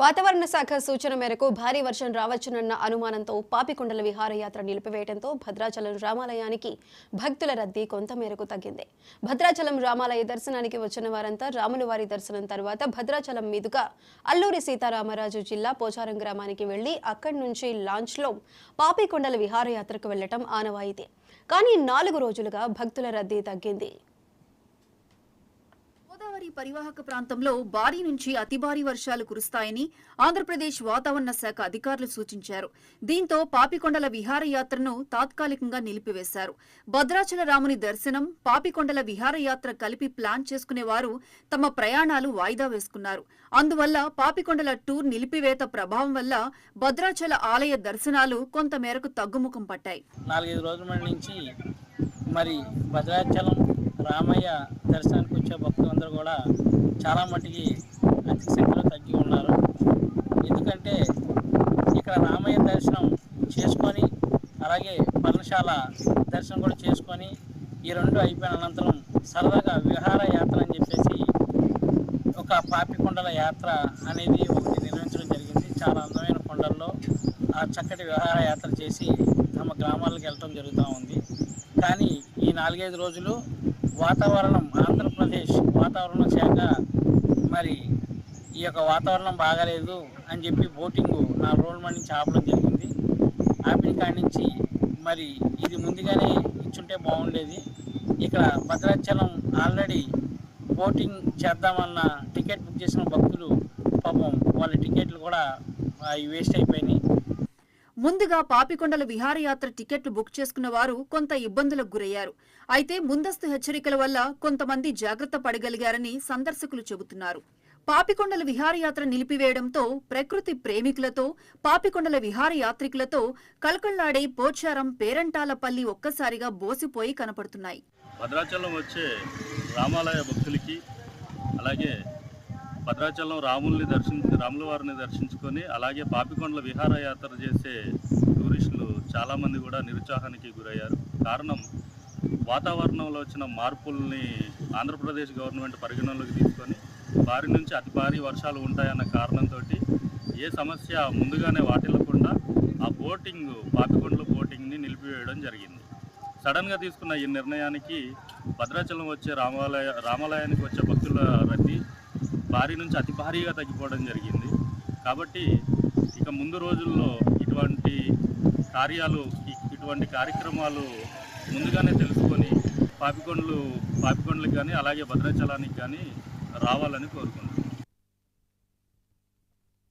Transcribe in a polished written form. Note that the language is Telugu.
వాతావరణ శాఖ సూచన మేరకు భారీ వర్షం రావచ్చునన్న అనుమానంతో పాపికొండల విహారయాత్ర నిలిపివేయడంతో భద్రాచలం రామాలయానికి భక్తుల రద్దీ కొంతమేరకు తగ్గింది. భద్రాచలం రామాలయ దర్శనానికి వచ్చిన వారంతా రాములవారి దర్శనం తర్వాత భద్రాచలం మీదుగా అల్లూరి సీతారామరాజు జిల్లా పోచారం గ్రామానికి వెళ్లి అక్కడి నుంచి లాంచ్లో పాపికొండల విహారయాత్రకు వెళ్లటం ఆనవాయితీ. కానీ 4 రోజులుగా భక్తుల రద్దీ తగ్గింది. గోదావరి పరివాహక ప్రాంతంలో భారీ నుంచి అతి భారీ వర్షాలు కురుస్తాయని ఆంధ్రప్రదేశ్ వాతావరణ శాఖ అధికారులు సూచించారు. దీంతో పాపికొండల విహారయాత్రను తాత్కాలికంగా నిలిపివేశారు. భద్రాచల రాముని దర్శనం, పాపికొండల విహారయాత్ర కలిపి ప్లాన్ చేసుకునేవారు తమ ప్రయాణాలు వాయిదా వేసుకున్నారు. అందువల్ల పాపికొండల టూర్ నిలిపివేత ప్రభావం వల్ల భద్రాచల ఆలయ దర్శనాలు కొంతమేరకు తగ్గుముఖం పట్టాయి. 4-5 రోజుల నుంచి మరి భద్రాచలం రామయ్య దర్శనానికి వచ్చే భక్తులందరూ కూడా చాలా మటుకి అధిక సంఖ్యలో తగ్గి ఉన్నారు. ఎందుకంటే ఇక్కడ రామయ్య దర్శనం చేసుకొని అలాగే పర్ణశాల దర్శనం కూడా చేసుకొని ఈ రెండు అయిపోయిన అనంతరం సరదాగా విహారయాత్ర అని చెప్పేసి ఒక పాపికొండల యాత్ర అనేది ఒకటి నిర్వహించడం జరిగింది. చాలా అందమైన కొండల్లో ఆ చక్కటి విహారయాత్ర చేసి తమ గ్రామాలకు వెళ్ళటం జరుగుతూ ఉంది. కానీ ఈ 4-5 రోజులు వాతావరణం ఆంధ్రప్రదేశ్ వాతావరణ శాఖ మరి ఈ యొక్క వాతావరణం బాగాలేదు అని చెప్పి బోటింగ్ 4 రోజుల నుంచి ఆపడం జరిగింది. ఆపిన కాడి నుంచి మరి ఇది ముందుగానే ఇచ్చుంటే బాగుండేది. ఇక్కడ భద్రాచలం ఆల్రెడీ బోటింగ్ చేద్దామన్న టికెట్ బుక్ చేసిన భక్తులు పాపం వాళ్ళ టికెట్లు కూడా వేస్ట్ అయిపోయినాయి. ముందుగా పాపికొండల విహారయాత్ర టికెట్లు బుక్ చేసుకున్న వారు కొంత ఇబ్బందులకు గురయ్యారు. అయితే ముందస్తు హెచ్చరికల వల్ల కొంతమంది జాగ్రత్త పడగలిగారని సందర్శకులు చెబుతున్నారు. పాపికొండల విహారయాత్ర నిలిపివేయడంతో ప్రకృతి ప్రేమికులతో, పాపికొండల విహారయాత్రికులతో కళకళ్లాడే పోచారం, పేరంటాలపల్లి ఒక్కసారిగా బోసిపోయి కనపడుతున్నాయి. భద్రాచలం వచ్చే రామాలయ భక్తులకి అలాగే భద్రాచలం రాముల వారిని దర్శించుకొని అలాగే పాపికొండల విహారయాత్ర చేసే టూరిస్టులు చాలామంది కూడా నిరుత్సాహానికి గురయ్యారు. కారణం వాతావరణంలో వచ్చిన మార్పుల్ని ఆంధ్రప్రదేశ్ గవర్నమెంట్ పరిగణనలోకి తీసుకొని భారీ నుంచి అతి భారీ వర్షాలు ఉంటాయన్న కారణంతో ఏ సమస్య ముందుగానే వాటిల్లకుండా ఆ పాపికొండల బోటింగ్ని నిలిపివేయడం జరిగింది. సడన్గా తీసుకున్న ఈ నిర్ణయానికి భద్రాచలం వచ్చే రామాలయానికి వచ్చే భక్తుల రద్దీ భారీ నుంచి అతి భారీగా తగ్గిపోవడం జరిగింది. కాబట్టి ఇక ముందు రోజుల్లో ఇటువంటి కార్యక్రమాలు ముందుగానే తెలుసుకొని పాపికొండలకు కానీ అలాగే భద్రాచలానికి కానీ రావాలని కోరుకుంటున్నాను.